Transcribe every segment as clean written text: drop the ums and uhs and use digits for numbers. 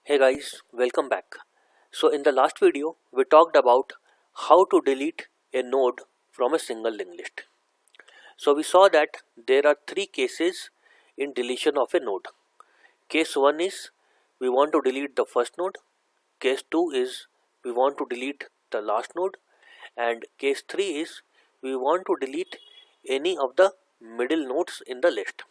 Hey guys, welcome back. So in the last video, we talked about how to delete a node from a single linked list. So we saw that there are three cases in deletion of a node. Case 1 is we want to delete the first node. Case 2 is we want to delete the last node. And case 3 is we want to delete any of the middle nodes in the list.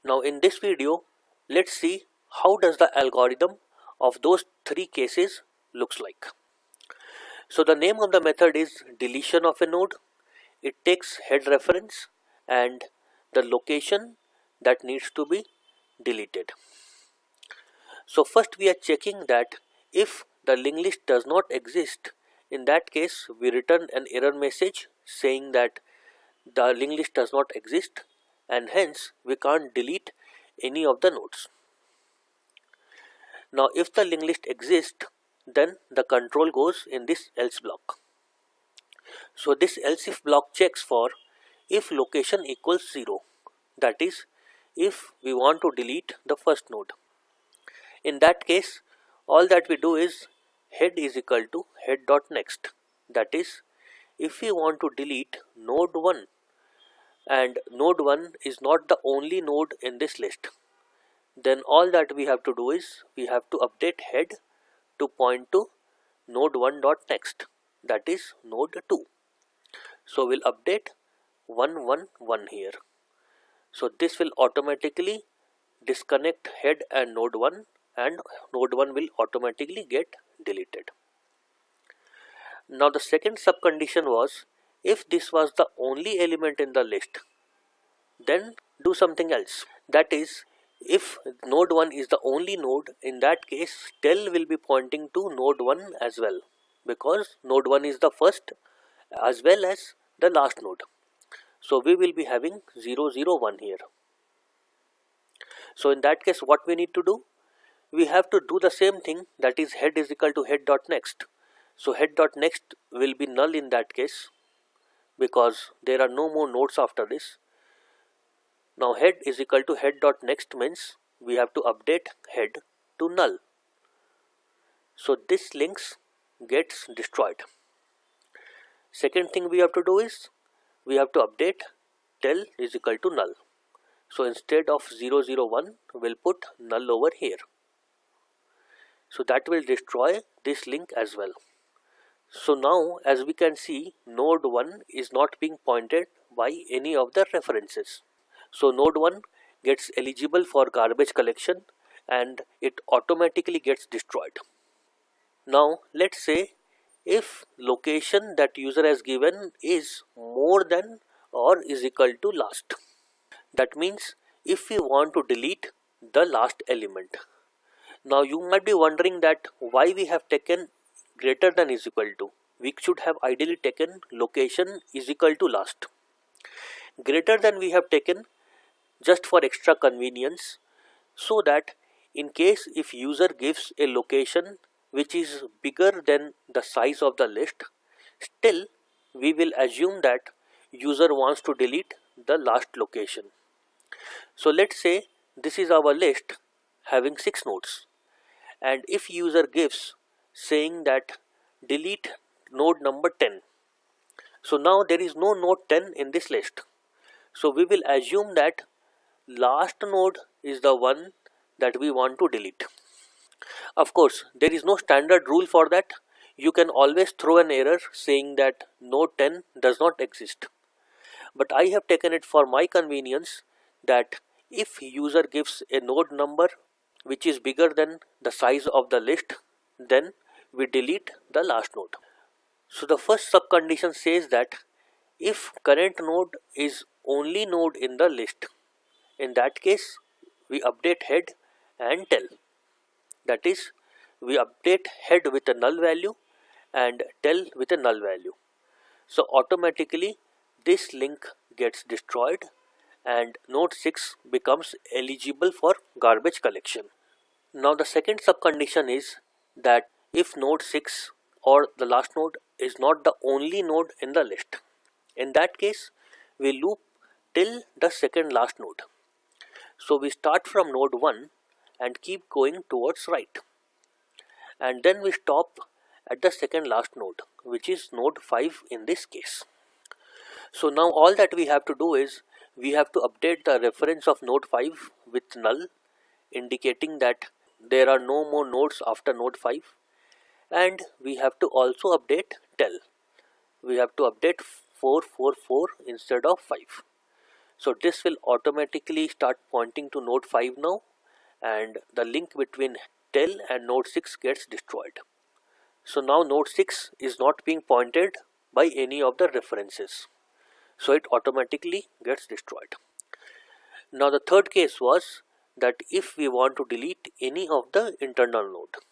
Now in this video, let's see how does the algorithm of those three cases looks like. So the name of the method is deletion of a node. It takes head reference and the location that needs to be deleted. So first we are checking that if the linked list does not exist, in that case we return an error message saying that the linked list does not exist and hence we can't delete any of the nodes. Now if the linked list exists, then the control goes in this else block. So this else if block checks for if location equals 0, that is if we want to delete the first node. In that case, all that we do is head is equal to head.next, that is if we want to delete node 1 and node 1 is not the only node in this list, then all that we have to do is we have to update head to point to node 1.next, that is node 2. So we'll update 111 here. So this will automatically disconnect head and node 1 and node 1 will automatically get deleted. Now the second subcondition was if this was the only element in the list, then do something else. That is, if node 1 is the only node, in that case tel will be pointing to node 1 as well, because node 1 is the first as well as the last node. So we will be having 001 here. So in that case what we need to do? We have to do the same thing, that is head is equal to head.next. So head.next will be null in that case because there are no more nodes after this. Now head is equal to head.next means we have to update head to null. So this links gets destroyed. Second thing we have to do is we have to update tel is equal to null. So instead of 001 we'll put null over here. So that will destroy this link as well. So now as we can see, node 1 is not being pointed by any of the references. So node 1 gets eligible for garbage collection and it automatically gets destroyed. Now let's say if location that user has given is more than or is equal to last. That means if we want to delete the last element. Now you might be wondering that why we have taken greater than is equal to. We should have ideally taken location is equal to last. Greater than we have taken just for extra convenience, so that in case if user gives a location which is bigger than the size of the list, still we will assume that user wants to delete the last location. So let's say this is our list having 6 nodes, and if user gives saying that delete node number 10, so now there is no node 10 in this list. So we will assume that last node is the one that we want to delete. Of course, there is no standard rule for that. You can always throw an error saying that node 10 does not exist. But I have taken it for my convenience that if user gives a node number which is bigger than the size of the list, then we delete the last node. So the first subcondition says that if current node is only node in the list, in that case we update head and tel. That is, we update head with a null value and tel with a null value. So automatically this link gets destroyed and node 6 becomes eligible for garbage collection. Now the second subcondition is that if node 6 or the last node is not the only node in the list, in that case we loop till the second last node. So we start from node 1 and keep going towards right. and then we stop at the second last node, which is node 5 in this case. So now all that we have to do is we have to update the reference of node 5 with null, indicating that there are no more nodes after node 5, and we have to also update tel. We have to update 444 instead of 5. So this will automatically start pointing to node 5 now, and the link between tel and node 6 gets destroyed. So now node 6 is not being pointed by any of the references, so it automatically gets destroyed. Now the third case was that if we want to delete any of the internal node,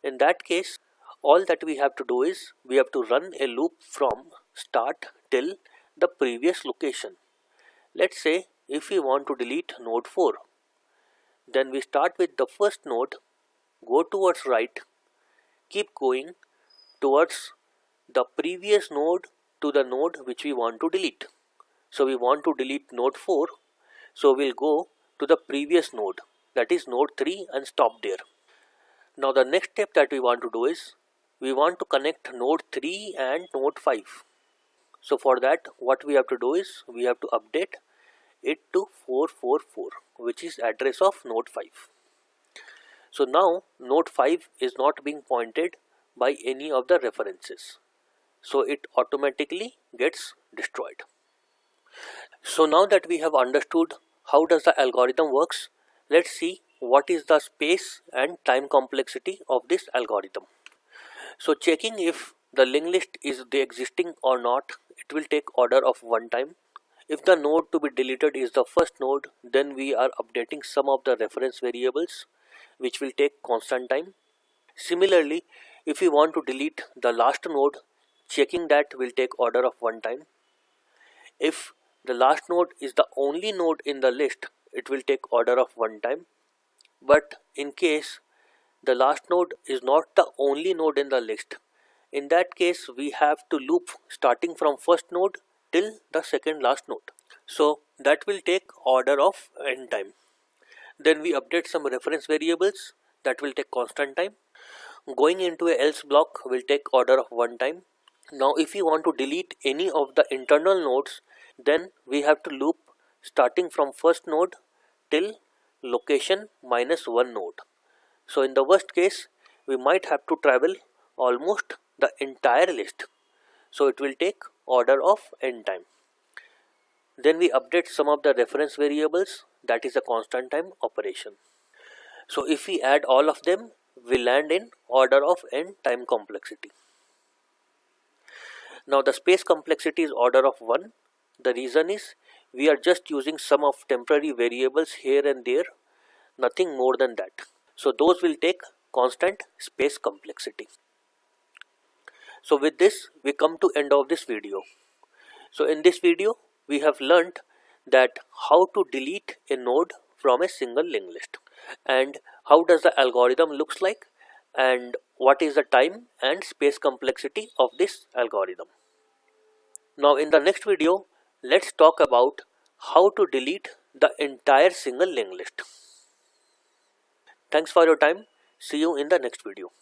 in that case all that we have to do is we have to run a loop from start till the previous location. Let's say if we want to delete node 4, then we start with the first node, go towards right, keep going towards the previous node to the node which we want to delete. So we want to delete node 4, so we'll go to the previous node, that is node 3, and stop there. Now the next step that we want to do is we want to connect node 3 and node 5. So for that what we have to do is we have to update it to 444, which is address of node 5. So now node 5 is not being pointed by any of the references, so it automatically gets destroyed. So now that we have understood how does the algorithm works, let's see what is the space and time complexity of this algorithm. So checking if the linked list is existing or not, it will take order of 1 time. If the node to be deleted is the first node, then we are updating some of the reference variables, which will take constant time. Similarly, if we want to delete the last node, checking that will take order of 1 time. If the last node is the only node in the list, it will take order of 1 time. But in case the last node is not the only node in the list, in that case we have to loop starting from first node till the second last node. So that will take order of n time. Then we update some reference variables, that will take constant time. Going into a else block will take order of 1 time. Now if you want to delete any of the internal nodes, then we have to loop starting from first node till location minus 1 node. So in the worst case we might have to travel almost the entire list, so it will take order of n time. Then we update some of the reference variables, that is a constant time operation. So if we add all of them, we land in order of n time complexity. Now the space complexity is order of 1. The reason is we are just using some of temporary variables here and there, nothing more than that. So those will take constant space complexity. So with this we come to end of this video. So in this video we have learnt that how to delete a node from a single linked list, and how does the algorithm looks like, and what is the time and space complexity of this algorithm. Now in the next video, let's talk about how to delete the entire single linked list. Thanks for your time. See you in the next video.